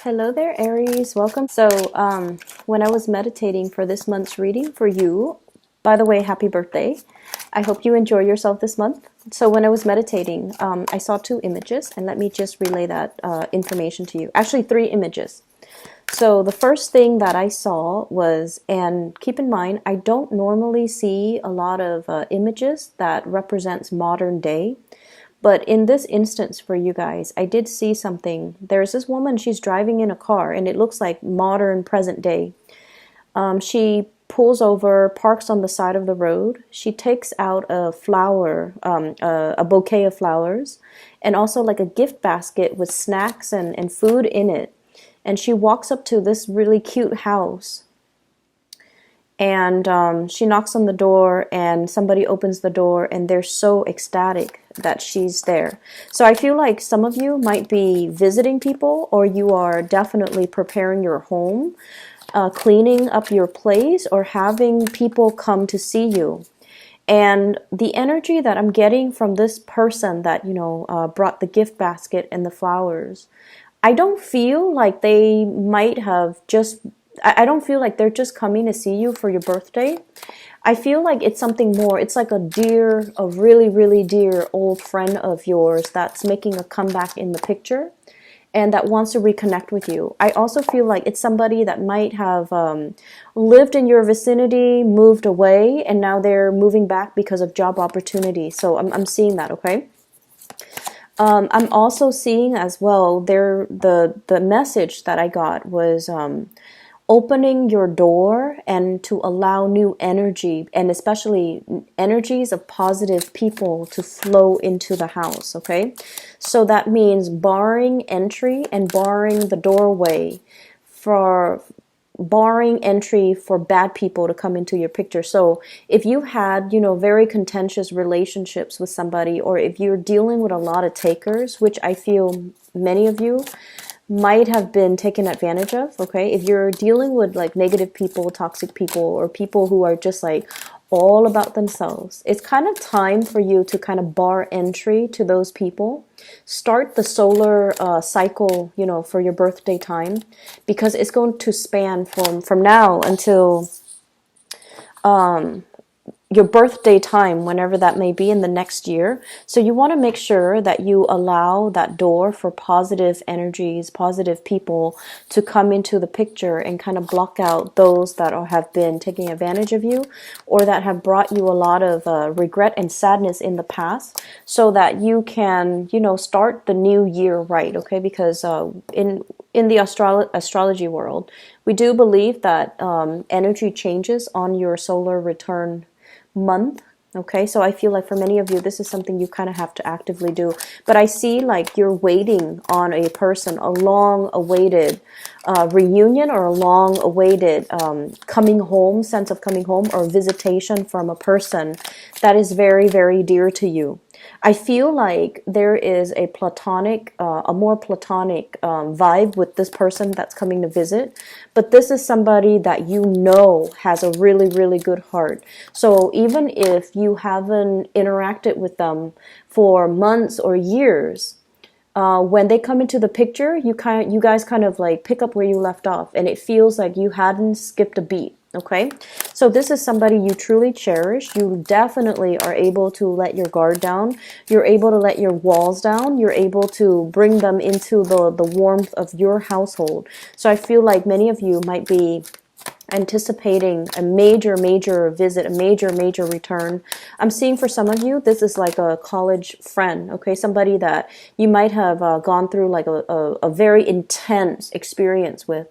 Hello there, Aries. Welcome. When I was meditating for this month's reading for you, by the way, happy birthday. I hope you enjoy yourself this month. So, when I was meditating, I saw two images, and let me just relay that information to you. Actually, three images. So, the first thing that I saw was, and keep in mind, I don't normally see a lot of images that represents modern day. But in this instance for you guys, I did see something. There's this woman, she's driving in a car, and it looks like modern present day. She pulls over, parks on the side of the road. She takes out a flower, a bouquet of flowers, and also like a gift basket with snacks and food in it. And she walks up to this really cute house. And she knocks on the door, and somebody opens the door, and they're so ecstatic that she's there. So I feel like some of you might be visiting people, or you are definitely preparing your home, cleaning up your place, or having people come to see you. And the energy that I'm getting from this person that, brought the gift basket and the flowers, I don't feel like they might have just I don't feel like they're just coming to see you for your birthday. I feel like it's something more. It's like a really, really dear old friend of yours that's making a comeback in the picture and that wants to reconnect with you. I also feel like it's somebody that might have lived in your vicinity, moved away, and now they're moving back because of job opportunity. So I'm seeing that, okay? I'm also seeing as well, the message that I got was opening your door and to allow new energy, and especially energies of positive people to flow into the house, okay? So that means barring entry and barring the doorway for barring entry for bad people to come into your picture. So if you had, very contentious relationships with somebody, or if you're dealing with a lot of takers, which I feel many of you might have been taken advantage of, okay? If you're dealing with like negative people, toxic people, or people who are just like all about themselves, it's kind of time for you to kind of bar entry to those people. Start the solar cycle, for your birthday time, because it's going to span from now until your birthday time, whenever that may be in the next year. So you want to make sure that you allow that door for positive energies, positive people to come into the picture and kind of block out those that have been taking advantage of you, or that have brought you a lot of regret and sadness in the past, so that you can, start the new year right, okay? Because in the astrology world, we do believe that energy changes on your solar return month. Okay, so I feel like for many of you, this is something you kind of have to actively do. But I see like you're waiting on a person, a long-awaited reunion, or a long-awaited coming home, sense of coming home, or visitation from a person that is very, very dear to you. I feel like there is a more platonic vibe with this person that's coming to visit, but this is somebody that has a really, really good heart. So even if you haven't interacted with them for months or years, when they come into the picture, you guys kind of like pick up where you left off, and it feels like you hadn't skipped a beat. Okay, so this is somebody you truly cherish. You definitely are able to let your guard down. You're able to let your walls down. You're able to bring them into the warmth of your household. So I feel like many of you might be anticipating a major, major visit, a major, major return. I'm seeing for some of you, this is like a college friend, okay? Somebody that you might have gone through like a very intense experience with.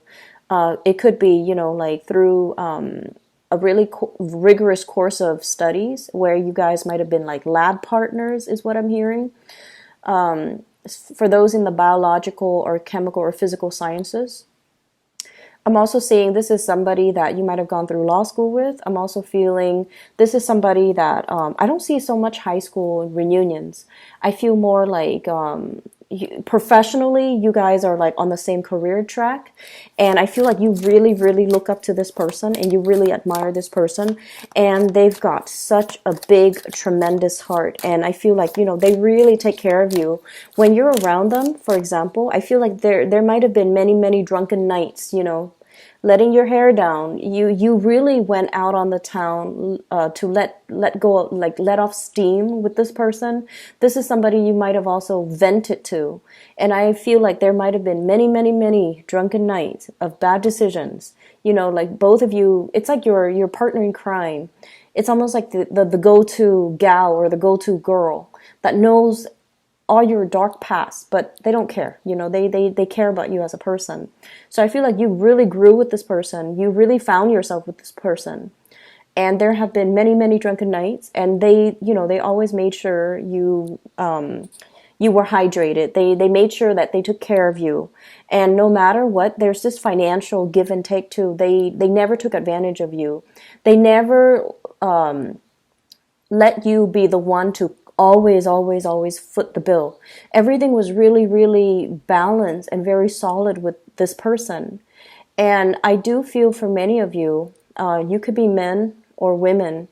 It could be, like through a really rigorous course of studies where you guys might have been like lab partners, is what I'm hearing. For those in the biological or chemical or physical sciences. I'm also seeing this is somebody that you might have gone through law school with. I'm also feeling this is somebody that I don't see so much high school reunions. I feel more like professionally, you guys are like on the same career track, and I feel like you really, really look up to this person and you really admire this person, and they've got such a big, tremendous heart, and I feel like, they really take care of you. When you're around them, for example, I feel like there might have been many, many drunken nights, letting your hair down. You really went out on the town to let go, like let off steam with this person. This is somebody you might have also vented to, and I feel like there might have been many, many, many drunken nights of bad decisions. Like both of you, it's like your partner in crime. It's almost like the go-to gal or the go-to girl that knows all your dark past, but they don't care. They care about you as a person. So I feel like you really grew with this person. You really found yourself with this person. And there have been many, many drunken nights, and they always made sure you were hydrated. They made sure that they took care of you. And no matter what, there's this financial give and take too. They never took advantage of you. They never let you be the one to always, always, always foot the bill. Everything was really, really balanced and very solid with this person. And I do feel for many of you, you could be men or women,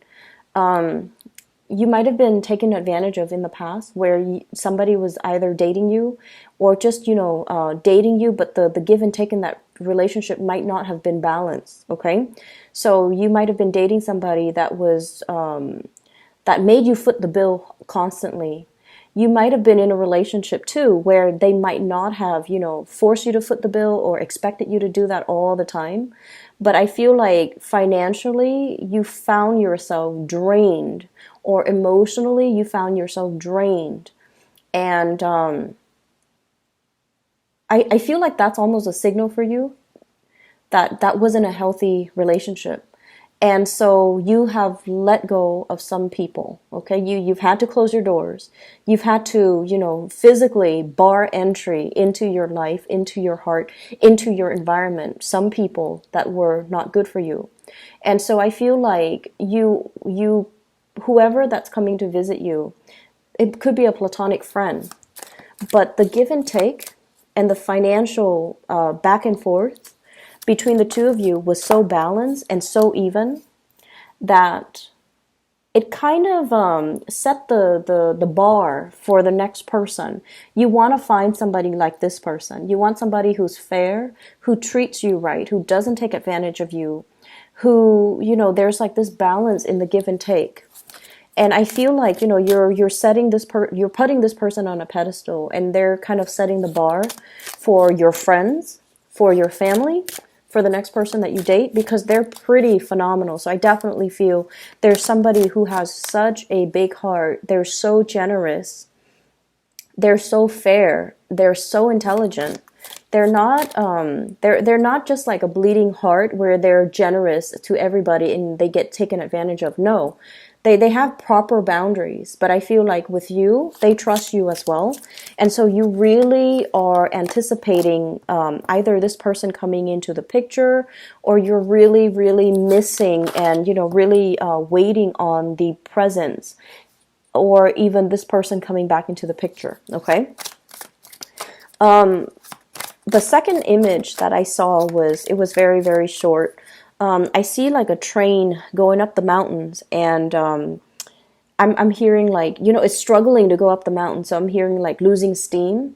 you might have been taken advantage of in the past, where somebody was either dating you or just, dating you, but the give and take in that relationship might not have been balanced, okay? So you might have been dating somebody that was that made you foot the bill constantly. You might have been in a relationship too where they might not have, forced you to foot the bill or expected you to do that all the time. But I feel like financially you found yourself drained, or emotionally you found yourself drained. And I feel like that's almost a signal for you that that wasn't a healthy relationship. And so you have let go of some people, okay? You've had to close your doors. You've had to, physically bar entry into your life, into your heart, into your environment, some people that were not good for you. And so I feel like whoever that's coming to visit you, it could be a platonic friend, but the give and take and the financial back and forth between the two of you was so balanced and so even that it kind of set the bar for the next person. You want to find somebody like this person. You want somebody who's fair, who treats you right, who doesn't take advantage of you, who, there's like this balance in the give and take. And I feel like, you're setting you're putting this person on a pedestal, and they're kind of setting the bar for your friends, for your family, for the next person that you date, because they're pretty phenomenal. So I definitely feel there's somebody who has such a big heart. They're so generous. They're so fair. They're so intelligent. They're not they're not just like a bleeding heart where they're generous to everybody and they get taken advantage of. No. They have proper boundaries, but I feel like with you, they trust you as well. And so you really are anticipating either this person coming into the picture, or you're really, really missing and, really waiting on the presence, or even this person coming back into the picture, okay? The second image that I saw it was very, very short. I see like a train going up the mountains, and I'm hearing like, it's struggling to go up the mountain. So I'm hearing like losing steam.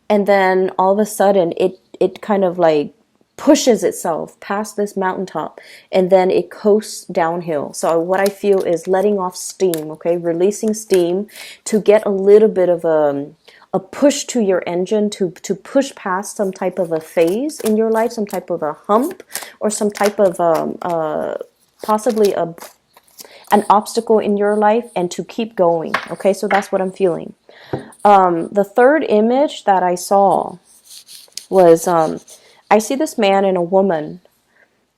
And then all of a sudden it kind of like pushes itself past this mountaintop, and then it coasts downhill. So what I feel is letting off steam, okay? Releasing steam to get a little bit of a push to your engine to push past some type of a phase in your life, some type of a hump, or some type of possibly an obstacle in your life, and to keep going. Okay, so that's what I'm feeling. The third image that I saw was I see this man and a woman,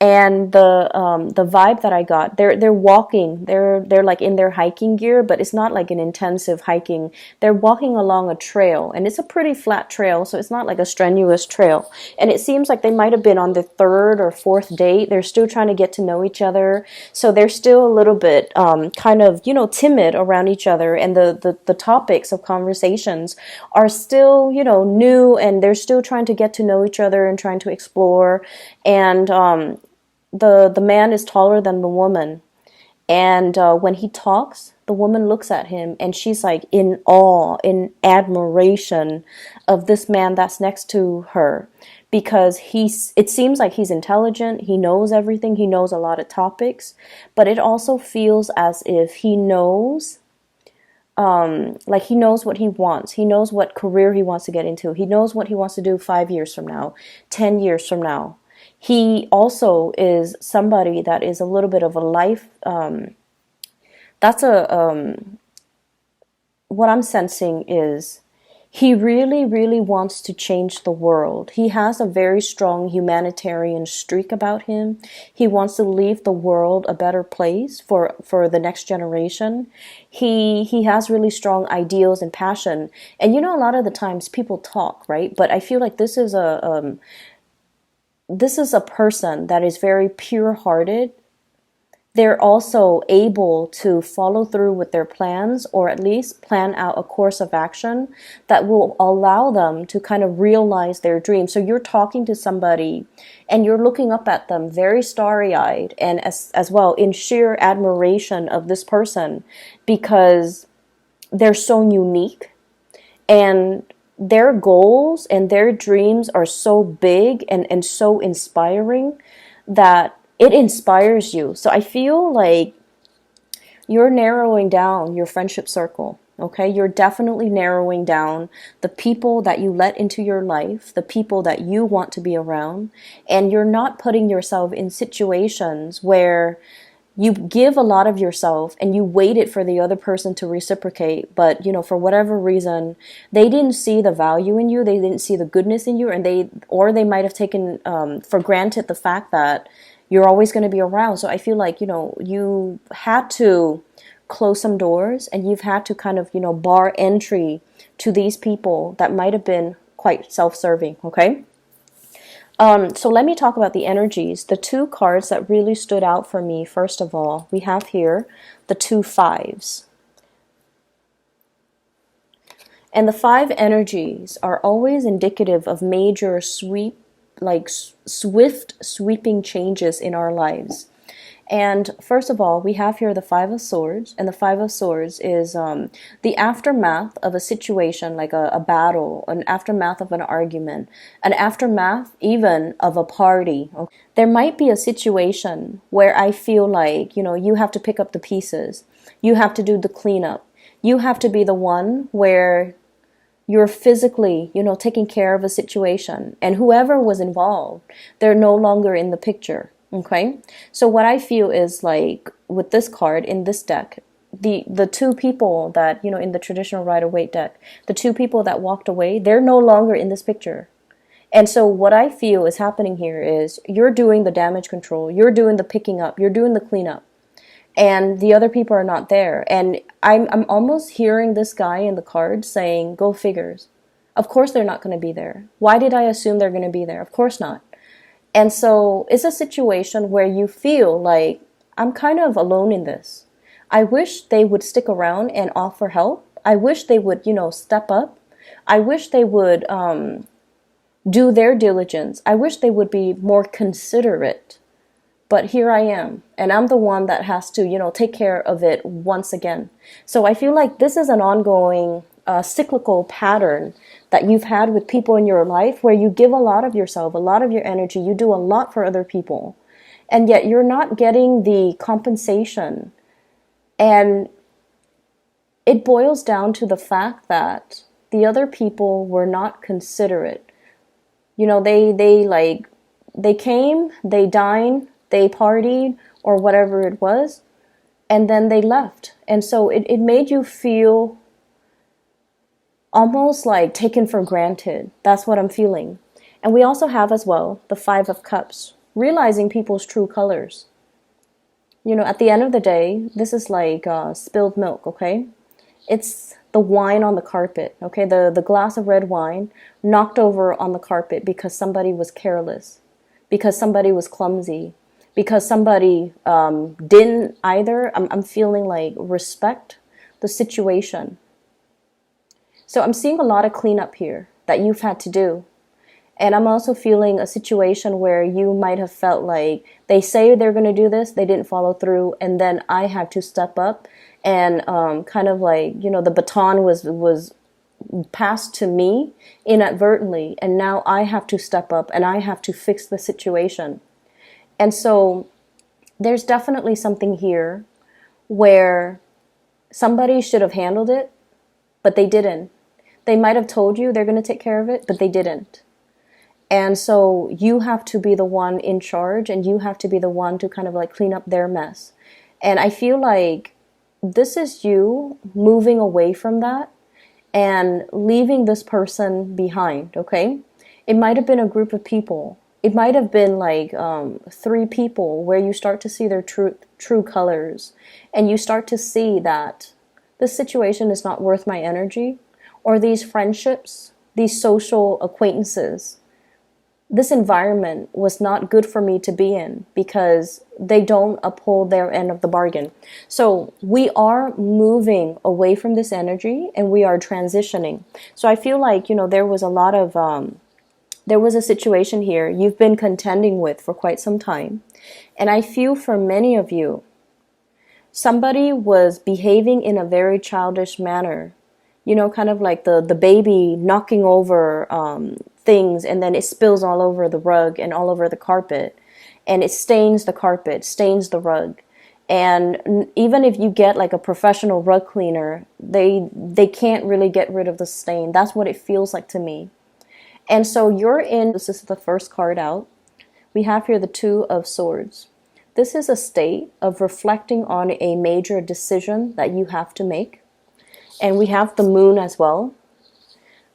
And the vibe that I got, they're walking, they're like in their hiking gear, but it's not like an intensive hiking. They're walking along a trail, and it's a pretty flat trail, so it's not like a strenuous trail. And it seems like they might have been on the third or fourth date. They're still trying to get to know each other, so they're still a little bit kind of, you know, timid around each other, and the topics of conversations are still, you know, new, and they're still trying to get to know each other and trying to explore. And the man is taller than the woman, and when he talks, the woman looks at him and she's like in awe, in admiration of this man that's next to her, because it seems like he's intelligent, he knows everything, he knows a lot of topics, but it also feels as if he knows, like he knows what he wants. He knows what career he wants to get into. He knows what he wants to do 5 years from now, 10 years from now. He also is somebody that is a little bit of a life, that's a, what I'm sensing is he really, really wants to change the world. He has a very strong humanitarian streak about him. He wants to leave the world a better place for the next generation. He has really strong ideals and passion. And you know, a lot of the times people talk, right? But I feel like this is a person that is very pure-hearted. They're also able to follow through with their plans, or at least plan out a course of action that will allow them to kind of realize their dreams. So you're talking to somebody and you're looking up at them very starry-eyed, and as well in sheer admiration of this person, because they're so unique and their goals and their dreams are so big and so inspiring that it inspires you. So I feel like you're narrowing down your friendship circle, okay? You're definitely narrowing down the people that you let into your life, the people that you want to be around, and you're not putting yourself in situations where you give a lot of yourself and you waited for the other person to reciprocate, but you know, for whatever reason, they didn't see the value in you, they didn't see the goodness in you, and they might have taken for granted the fact that you're always going to be around. So I feel like, you know, you had to close some doors, and you've had to kind of, you know, bar entry to these people that might have been quite self-serving, okay? So let me talk about the energies. The two cards that really stood out for me, first of all, we have here the 2 5s. And the 5 energies are always indicative of major swift sweeping changes in our lives. And first of all, we have here the 5 of Swords, and the 5 of Swords is the aftermath of a situation, like a battle, an aftermath of an argument, an aftermath even of a party. There might be a situation where I feel like, you know, you have to pick up the pieces, you have to do the cleanup, you have to be the one where you're physically, you know, taking care of a situation, and whoever was involved, they're no longer in the picture. Okay, so what I feel is like with this card in this deck, the two people that, you know, in the traditional Rider-Waite deck, the two people that walked away, they're no longer in this picture. And so what I feel is happening here is you're doing the damage control, you're doing the picking up, you're doing the cleanup, and the other people are not there. And I'm almost hearing this guy in the card saying, go figures. Of course they're not going to be there. Why did I assume they're going to be there? Of course not. And so it's a situation where you feel like, I'm kind of alone in this. I wish they would stick around and offer help. I wish they would, you know, step up. I wish they would do their diligence. I wish they would be more considerate. But here I am, and I'm the one that has to, you know, take care of it once again. So I feel like this is an ongoing cyclical pattern that you've had with people in your life, where you give a lot of yourself, a lot of your energy, you do a lot for other people, and yet you're not getting the compensation. And it boils down to the fact that the other people were not considerate. You know, they came, they dined, they partied, or whatever it was, and then they left. And so it made you feel almost like taken for granted. That's what I'm feeling. And we also have as well the 5 of Cups. realizing people's true colors. You know, at the end of the day, this is like spilled milk, okay? It's the wine on the carpet, okay? The glass of red wine knocked over on the carpet because somebody was careless, because somebody was clumsy, because somebody didn't either. I'm feeling like respect the situation. So I'm seeing a lot of cleanup here that you've had to do. And I'm also feeling a situation where you might have felt like they say they're going to do this, they didn't follow through, and then I have to step up and kind of like, you know, the baton was passed to me inadvertently, and now I have to step up and I have to fix the situation. And so there's definitely something here where somebody should have handled it, but they didn't. They might have told you they're going to take care of it, but they didn't. And so you have to be the one in charge, and you have to be the one to kind of like clean up their mess. And I feel like this is you moving away from that and leaving this person behind, okay? It might have been a group of people. It might have been like 3 people where you start to see their true colors, and you start to see that this situation is not worth my energy, or these friendships, these social acquaintances, this environment was not good for me to be in because they don't uphold their end of the bargain. So we are moving away from this energy and we are transitioning. So I feel like, you know, there was a lot of, there was a situation here you've been contending with for quite some time. And I feel for many of you, somebody was behaving in a very childish manner. You know, kind of like the baby knocking over things, and then it spills all over the rug and all over the carpet, and it stains the carpet, stains the rug. And even if you get like a professional rug cleaner, they can't really get rid of the stain. That's what it feels like to me. And so you're in, this is the first card out. We have here the 2 of Swords. This is a state of reflecting on a major decision that you have to make. And we have the Moon as well.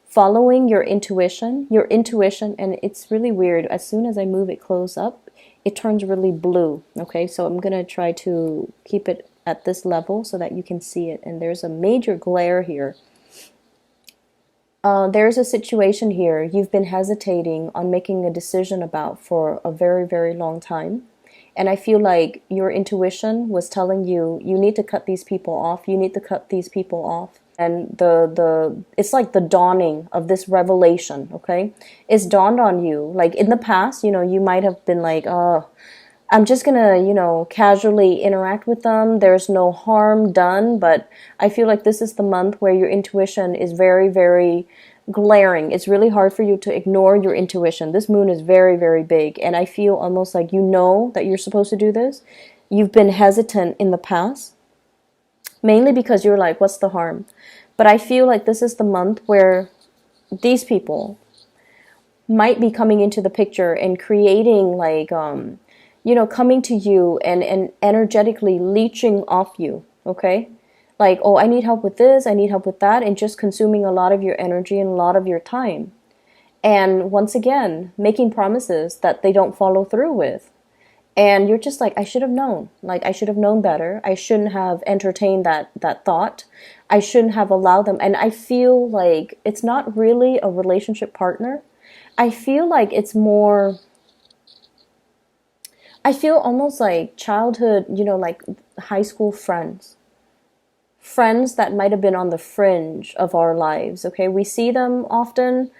Following your intuition, and it's really weird. As soon as I move it close up, it turns really blue. Okay, so I'm going to try to keep it at this level so that you can see it. And there's a major glare here. There's a situation here you've been hesitating on making a decision about for a very, very long time. And I feel like your intuition was telling you, you need to cut these people off. You need to cut these people off. And it's like the dawning of this revelation, okay? It's dawned on you. Like in the past, you know, you might have been like, I'm just gonna, you know, casually interact with them. There's no harm done. But I feel like this is the month where your intuition is very, very glaring. It's really hard for you to ignore your intuition. This moon is very, very big. And I feel almost like you know that you're supposed to do this. You've been hesitant in the past, mainly because you're like, what's the harm? But I feel like this is the month where these people might be coming into the picture and creating like, you know, coming to you and energetically leeching off you, okay? Like, oh, I need help with this, I need help with that, and just consuming a lot of your energy and a lot of your time. And once again, making promises that they don't follow through with. And you're just like, I should have known. Like, I should have known better. I shouldn't have entertained that thought. I shouldn't have allowed them. And I feel like it's not really a relationship partner. I feel like it's more, I feel almost like childhood, you know, like high school friends. Friends that might have been on the fringe of our lives, okay? We see them often,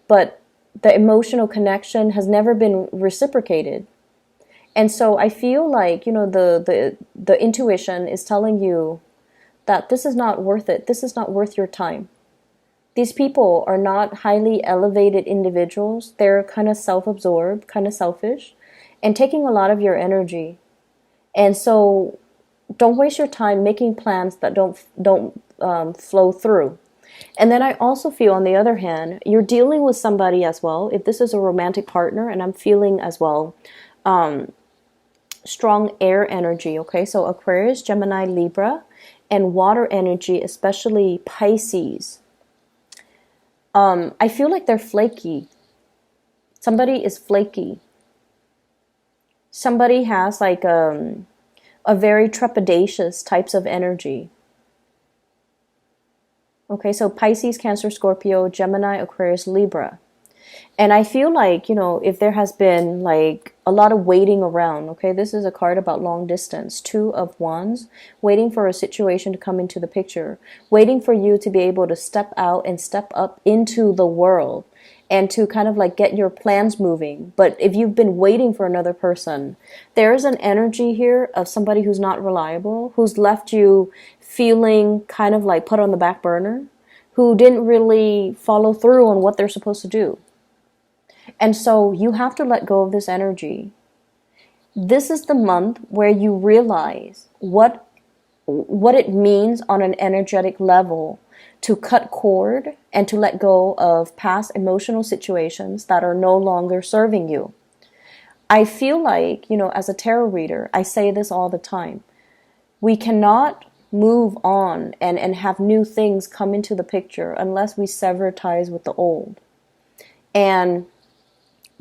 but the emotional connection has never been reciprocated. And so I feel like, you know, the intuition is telling you that this is not worth it. This is not worth your time. These people are not highly elevated individuals. They're kind of self-absorbed, kind of selfish, and taking a lot of your energy. And so don't waste your time making plans that don't flow through. And then I also feel, on the other hand, you're dealing with somebody as well. If this is a romantic partner, and I'm feeling as well, strong air energy, okay? So Aquarius, Gemini, Libra, and water energy, especially Pisces. I feel like they're flaky. Somebody is flaky. Somebody has like a very trepidatious types of energy. Okay, so Pisces, Cancer, Scorpio, Gemini, Aquarius, Libra. And I feel like, if there has been like a lot of waiting around, okay, this is a card about long distance, Two of Wands, waiting for a situation to come into the picture, waiting for you to be able to step out and step up into the world and to kind of like get your plans moving. But if you've been waiting for another person, there is an energy here of somebody who's not reliable, who's left you feeling kind of like put on the back burner, who didn't really follow through on what they're supposed to do. And so you have to let go of this energy. This is the month where you realize what it means on an energetic level to cut cord and to let go of past emotional situations that are no longer serving you. I feel like, as a tarot reader, I say this all the time. We cannot move on and have new things come into the picture unless we sever ties with the old. And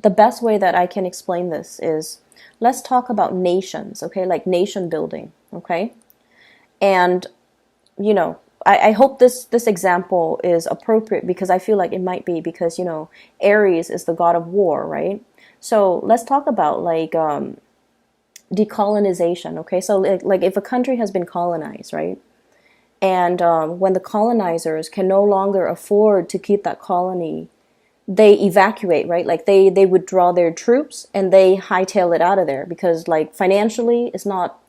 the best way that I can explain this is, let's talk about nations, okay? Like nation building, okay? And, I hope this example is appropriate because I feel like it might be because, Aries is the god of war, right? So let's talk about like decolonization, okay? So like if a country has been colonized, right? And when the colonizers can no longer afford to keep that colony, they evacuate, right? Like they withdraw their troops and they hightail it out of there because like financially it's not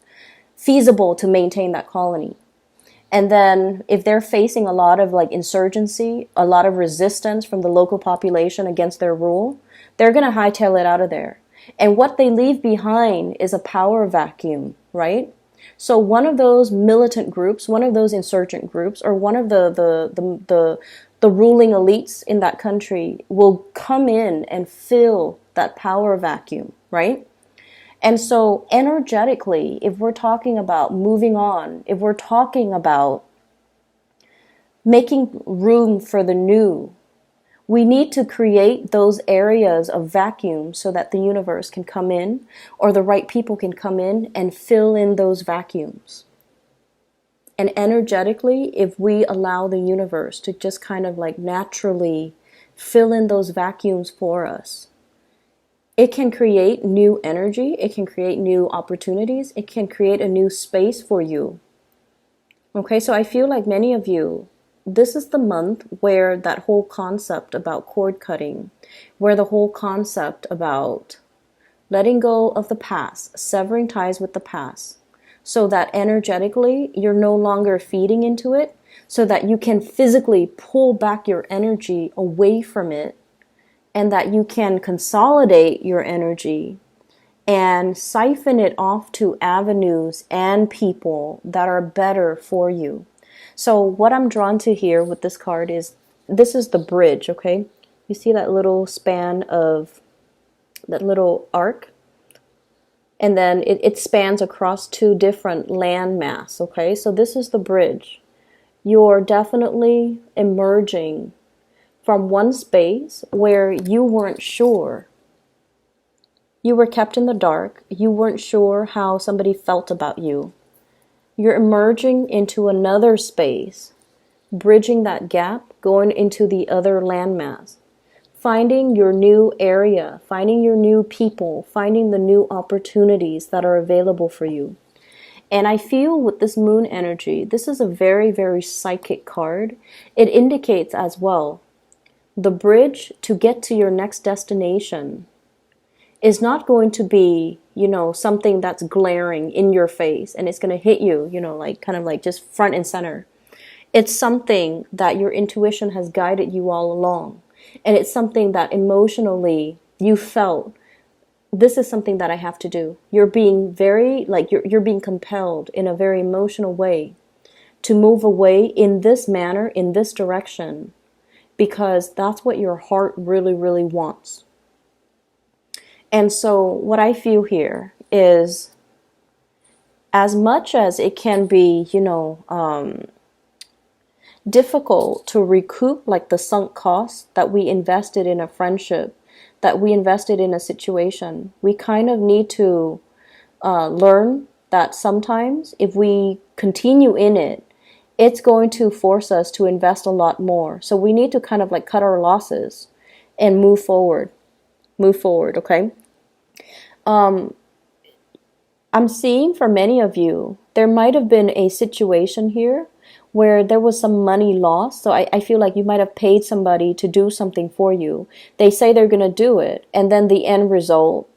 feasible to maintain that colony. And then if they're facing a lot of like insurgency, a lot of resistance from the local population against their rule, they're going to hightail it out of there. And what they leave behind is a power vacuum, right? So one of those militant groups, one of those insurgent groups, or one of the ruling elites in that country will come in and fill that power vacuum, right? And so energetically, if we're talking about moving on, if we're talking about making room for the new, we need to create those areas of vacuum so that the universe can come in, or the right people can come in and fill in those vacuums. And energetically, if we allow the universe to just kind of like naturally fill in those vacuums for us, it can create new energy, it can create new opportunities, it can create a new space for you. Okay, so I feel like many of you, this is the month where that whole concept about cord cutting, where the whole concept about letting go of the past, severing ties with the past, so that energetically you're no longer feeding into it, so that you can physically pull back your energy away from it, and that you can consolidate your energy and siphon it off to avenues and people that are better for you. So what I'm drawn to here with this card is, this is the bridge, okay? You see that little span of, that little arc? And then it spans across two different land mass, okay? So this is the bridge. You're definitely emerging from one space where you weren't sure. You were kept in the dark. You weren't sure how somebody felt about you. You're emerging into another space, bridging that gap, going into the other landmass, finding your new area, finding your new people, finding the new opportunities that are available for you. And I feel with this moon energy, this is a very, very psychic card. It indicates as well, the bridge to get to your next destination is not going to be, something that's glaring in your face and it's going to hit you, like kind of like just front and center. It's something that your intuition has guided you all along. And it's something that emotionally you felt, this is something that I have to do. You're being very, like you're being compelled in a very emotional way to move away in this manner, in this direction, because that's what your heart really, really wants. And so what I feel here is, as much as it can be, difficult to recoup like the sunk cost that we invested in a friendship, that we invested in a situation, we kind of need to learn that sometimes if we continue in it, it's going to force us to invest a lot more. So we need to kind of like cut our losses and move forward. Move forward, okay? I'm seeing for many of you, there might have been a situation here where there was some money lost. So I feel like you might have paid somebody to do something for you. They say they're going to do it. And then the end result,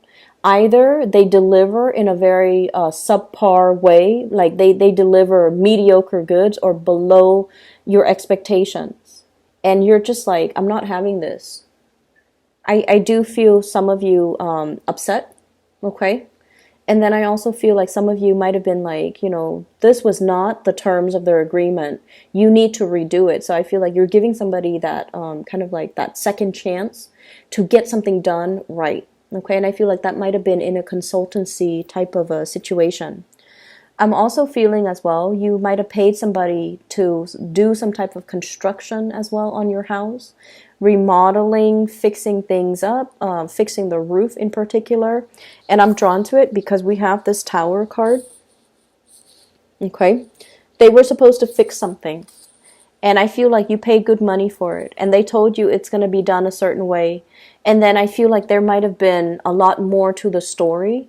either they deliver in a very subpar way, like they deliver mediocre goods or below your expectations. And you're just like, I'm not having this. I do feel some of you upset, okay? And then I also feel like some of you might have been like, this was not the terms of their agreement. You need to redo it. So I feel like you're giving somebody that kind of like that second chance to get something done right. Okay, and I feel like that might have been in a consultancy type of a situation. I'm also feeling as well, you might have paid somebody to do some type of construction as well on your house, remodeling, fixing things up, fixing the roof in particular. And I'm drawn to it because we have this Tower card. Okay, they were supposed to fix something. And I feel like you paid good money for it. And they told you it's going to be done a certain way. And then I feel like there might have been a lot more to the story.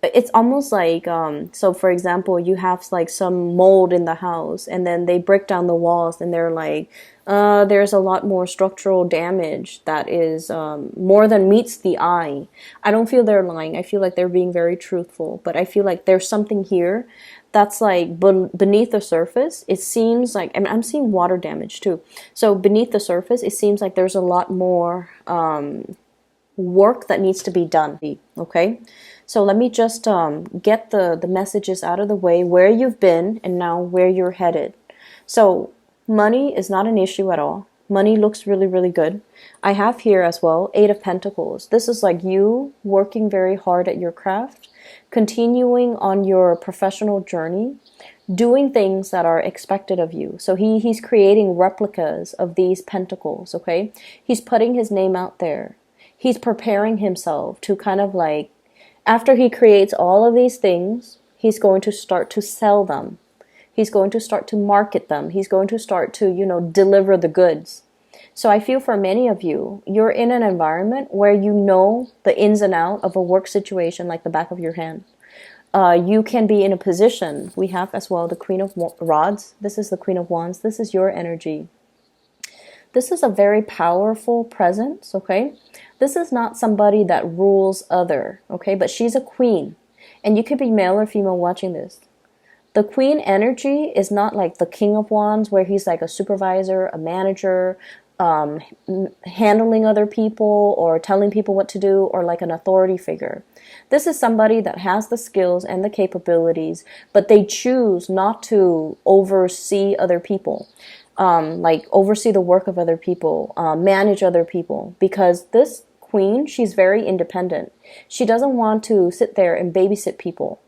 It's almost like, so for example, you have like some mold in the house and then they break down the walls and they're like, there's a lot more structural damage that is more than meets the eye. I don't feel they're lying. I feel like they're being very truthful, but I feel like there's something here that's like beneath the surface. It seems like, I mean, I'm seeing water damage too. So beneath the surface, it seems like there's a lot more work that needs to be done. Okay, so let me just get the messages out of the way, where you've been and now where you're headed. So money is not an issue at all. Money looks really, really good. I have here as well 8 of Pentacles. This is like you working very hard at your craft, continuing on your professional journey, doing things that are expected of you. So he's creating replicas of these pentacles, okay? He's putting his name out there. He's preparing himself to kind of like, after he creates all of these things, he's going to start to sell them. He's going to start to market them. He's going to start to, deliver the goods. So I feel for many of you, you're in an environment where you know the ins and outs of a work situation like the back of your hand. You can be in a position, we have as well the Queen of Rods. This is the Queen of Wands. This is your energy. This is a very powerful presence, okay? This is not somebody that rules other, okay? But she's a queen. And you could be male or female watching this. The queen energy is not like the King of Wands where he's like a supervisor, a manager, handling other people or telling people what to do, or like an authority figure. This is somebody that has the skills and the capabilities, but they choose not to oversee other people. Like oversee the work of other people, manage other people, because this queen, she's very independent. She doesn't want to sit there and babysit people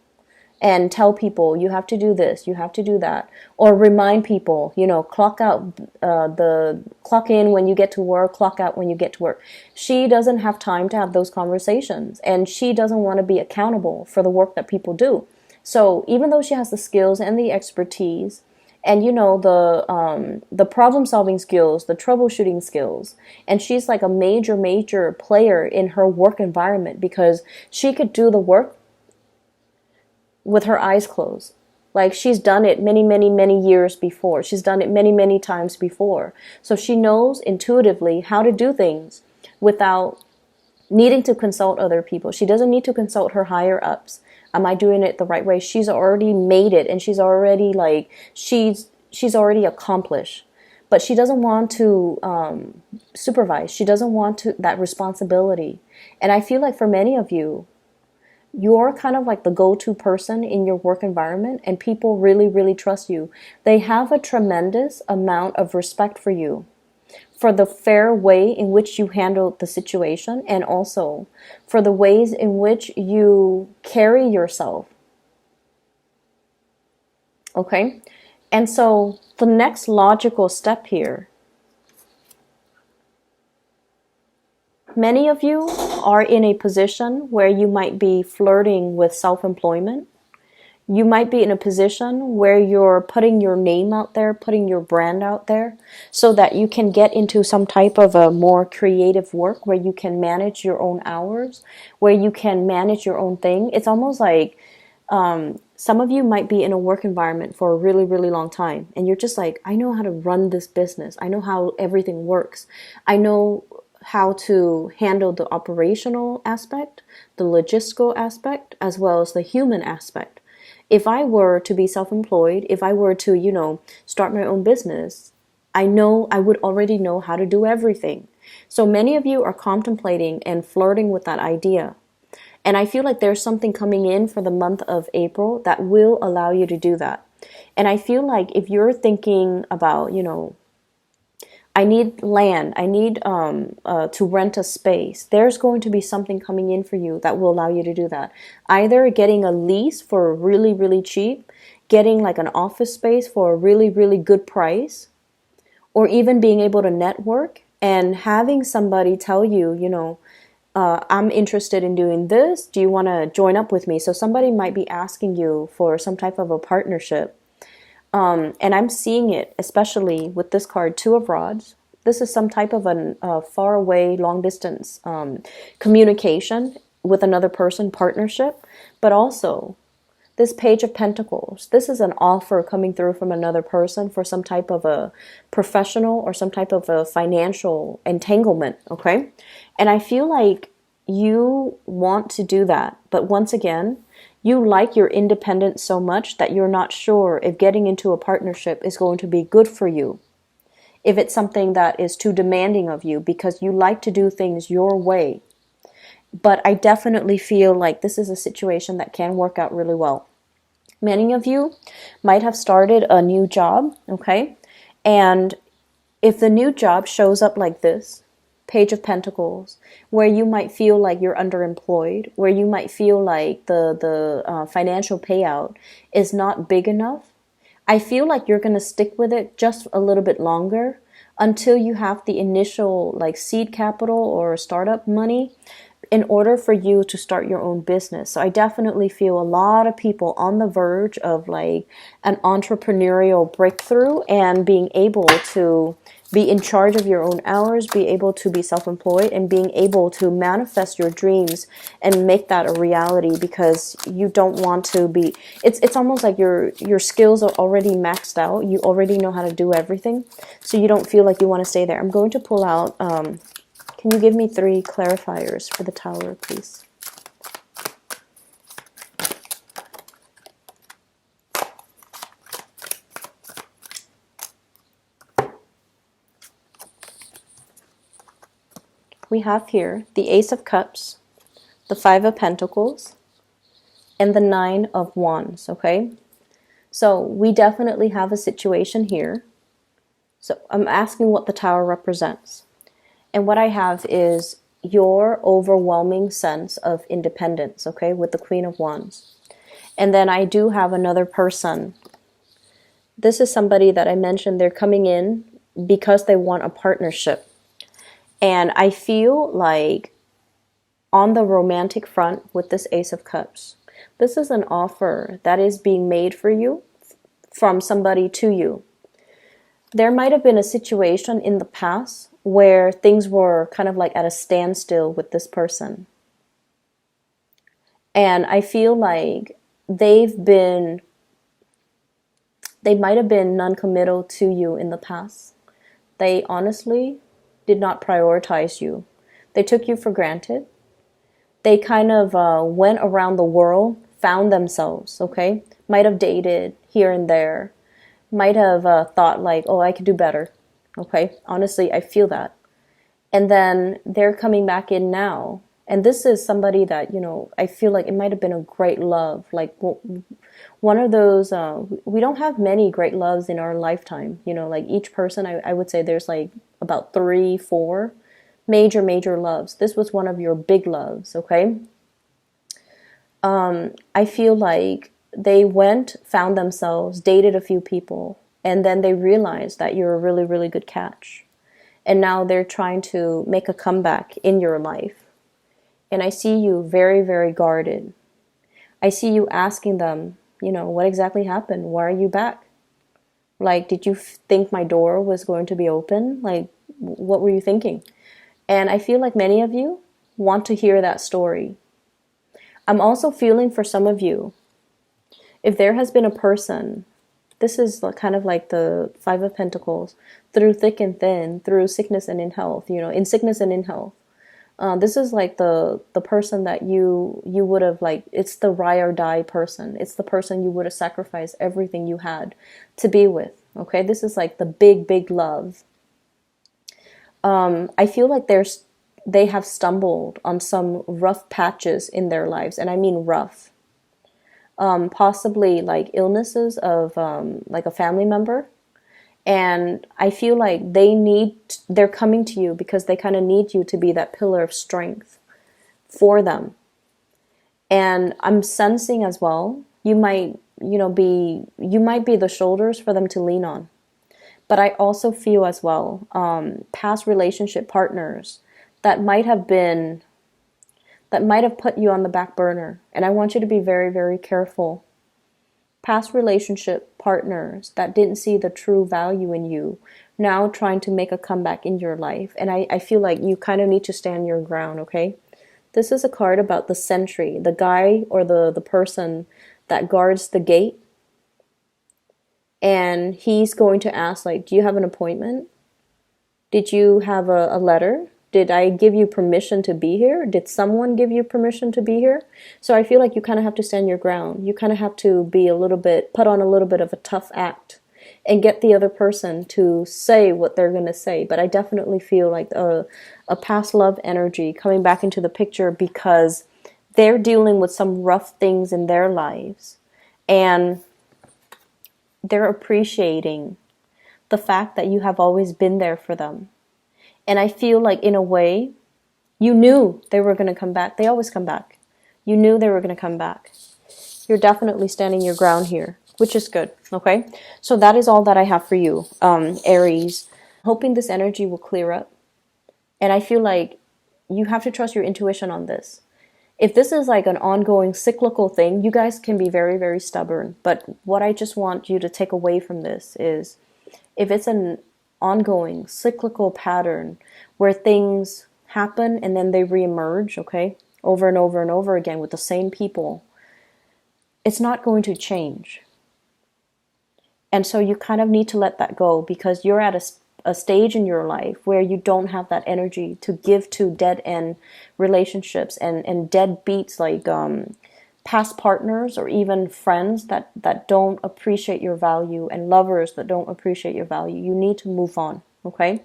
and tell people you have to do this, you have to do that, or remind people, clock out, the clock in when you get to work, clock out when you get to work. She doesn't have time to have those conversations, and she doesn't want to be accountable for the work that people do. So even though she has the skills and the expertise, and the problem solving skills, the troubleshooting skills, and she's like a major player in her work environment because she could do the work with her eyes closed. Like she's done it many years before. She's done it many times before. So she knows intuitively how to do things without needing to consult other people. She doesn't need to consult her higher ups. Am I doing it the right way? She's already made it, and she's already like, she's already accomplished. But she doesn't want to supervise. She doesn't want that responsibility. And I feel like for many of you, you're kind of like the go-to person in your work environment, and people really trust you. They have a tremendous amount of respect for you, for the fair way in which you handle the situation, and also for the ways in which you carry yourself. Okay? And so the next logical step here Many of you are in a position where you might be flirting with self-employment. You might be in a position where you're putting your name out there, putting your brand out there, so that you can get into some type of a more creative work where you can manage your own hours, where you can manage your own thing. It's almost like some of you might be in a work environment for a really, really long time, and you're just like, I know how to run this business. I know how everything works. I know how to handle the operational aspect, the logistical aspect, as well as the human aspect. If I were to be self-employed, if I were to, start my own business, I know I would already know how to do everything. So many of you are contemplating and flirting with that idea. And I feel like there's something coming in for the month of April that will allow you to do that. And I feel like if you're thinking about, I need land, I need to rent a space, there's going to be something coming in for you that will allow you to do that. Either getting a lease for really, really cheap, getting like an office space for a really, really good price, or even being able to network and having somebody tell you, I'm interested in doing this. Do you want to join up with me? So somebody might be asking you for some type of a partnership. And I'm seeing it, especially with this card, Two of Rods. This is some type of a far away, long distance communication with another person, partnership. But also, this Page of Pentacles. This is an offer coming through from another person for some type of a professional or some type of a financial entanglement, okay? And I feel like you want to do that. But once again, you like your independence so much that you're not sure if getting into a partnership is going to be good for you. If it's something that is too demanding of you because you like to do things your way. But I definitely feel like this is a situation that can work out really well. Many of you might have started a new job, okay? And if the new job shows up like this, Page of Pentacles, where you might feel like you're underemployed, where you might feel like the financial payout is not big enough, I feel like you're going to stick with it just a little bit longer until you have the initial like seed capital or startup money in order for you to start your own business. So I definitely feel a lot of people on the verge of like an entrepreneurial breakthrough and being able to be in charge of your own hours, be able to be self-employed, and being able to manifest your dreams and make that a reality, because you don't want to be, it's almost like your skills are already maxed out. You already know how to do everything. So you don't feel like you want to stay there. I'm going to pull out, can you give me 3 clarifiers for the Tower, please? We have here the Ace of Cups, the Five of Pentacles, and the Nine of Wands, okay? So we definitely have a situation here. So I'm asking what the Tower represents. And what I have is your overwhelming sense of independence, okay, with the Queen of Wands. And then I do have another person. This is somebody that I mentioned, they're coming in because they want a partnership. And I feel like on the romantic front with this Ace of Cups, this is an offer that is being made for you from somebody to you. There might have been a situation in the past where things were kind of like at a standstill with this person. And I feel like they might have been non-committal to you in the past. They honestly did not prioritize you. They took you for granted. They kind of went around the world, found themselves, okay? Might have dated here and there. Might have thought like, oh, I could do better, okay? Honestly, I feel that. And then they're coming back in now. And this is somebody that, I feel like it might have been a great love. Like one of those, we don't have many great loves in our lifetime. Like each person, I would say there's like about 3, 4 major loves. This was one of your big loves, okay? I feel like they went, found themselves, dated a few people, and then they realized that you're a really, really good catch. and now they're trying to make a comeback in your life. And I see you very, very guarded. I see you asking them, what exactly happened? Why are you back? Like, did you think my door was going to be open? Like, what were you thinking? And I feel like many of you want to hear that story. I'm also feeling for some of you, if there has been a person, this is kind of like the Five of Pentacles, through thick and thin, through sickness and in health, in sickness and in health. This is like the person that you would have, like, it's the ride or die person. It's the person you would have sacrificed everything you had to be with. Okay, this is like the big, big love. I feel like they have stumbled on some rough patches in their lives, and I mean rough. Possibly like illnesses of like a family member. And I feel like they're coming to you because they kind of need you to be that pillar of strength for them. And I'm sensing as well, you might be the shoulders for them to lean on. But I also feel as well, past relationship partners that might have put you on the back burner. And I want you to be very, very careful. Past relationship partners that didn't see the true value in you, now trying to make a comeback in your life. And I feel like you kind of need to stand your ground, okay? This is a card about the sentry, the guy or the person that guards the gate. And he's going to ask, like, do you have an appointment? Did you have a letter? Did I give you permission to be here? Did someone give you permission to be here? So I feel like you kind of have to stand your ground. You kind of have to put on a little bit of a tough act and get the other person to say what they're going to say. But I definitely feel like a past love energy coming back into the picture because they're dealing with some rough things in their lives. And they're appreciating the fact that you have always been there for them. And I feel like, in a way, you knew they were going to come back. They always come back. You knew they were going to come back. You're definitely standing your ground here, which is good, okay? So that is all that I have for you, Aries. Hoping this energy will clear up. And I feel like you have to trust your intuition on this. If this is like an ongoing cyclical thing, you guys can be very, very stubborn. But what I just want you to take away from this is, if it's an ongoing cyclical pattern where things happen and then they reemerge, okay, over and over and over again with the same people, it's not going to change. And so you kind of need to let that go because you're at a stage in your life where you don't have that energy to give to dead end relationships and dead beats like past partners or even friends that don't appreciate your value and lovers that don't appreciate your value. You need to move on, okay?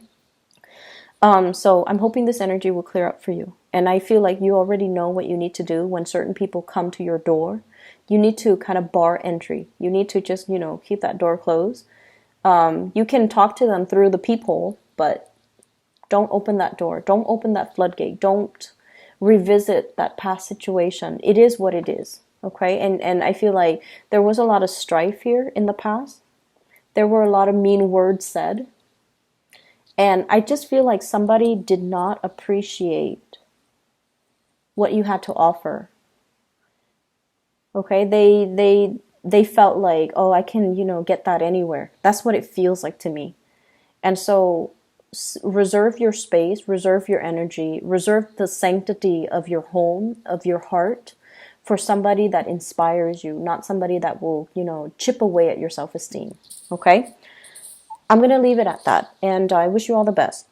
So I'm hoping this energy will clear up for you. And I feel like you already know what you need to do when certain people come to your door. You need to kind of bar entry. You need to just, keep that door closed. You can talk to them through the peephole, but don't open that door. Don't open that floodgate. Don't revisit that past situation. It is what it is, okay? And I feel like there was a lot of strife here in the past. There were a lot of mean words said. And I just feel like somebody did not appreciate what you had to offer. Okay? They felt like, oh, I can, get that anywhere. That's what it feels like to me. And so reserve your space, reserve your energy, reserve the sanctity of your home, of your heart, for somebody that inspires you, not somebody that will, chip away at your self-esteem. Okay? I'm going to leave it at that, and I wish you all the best.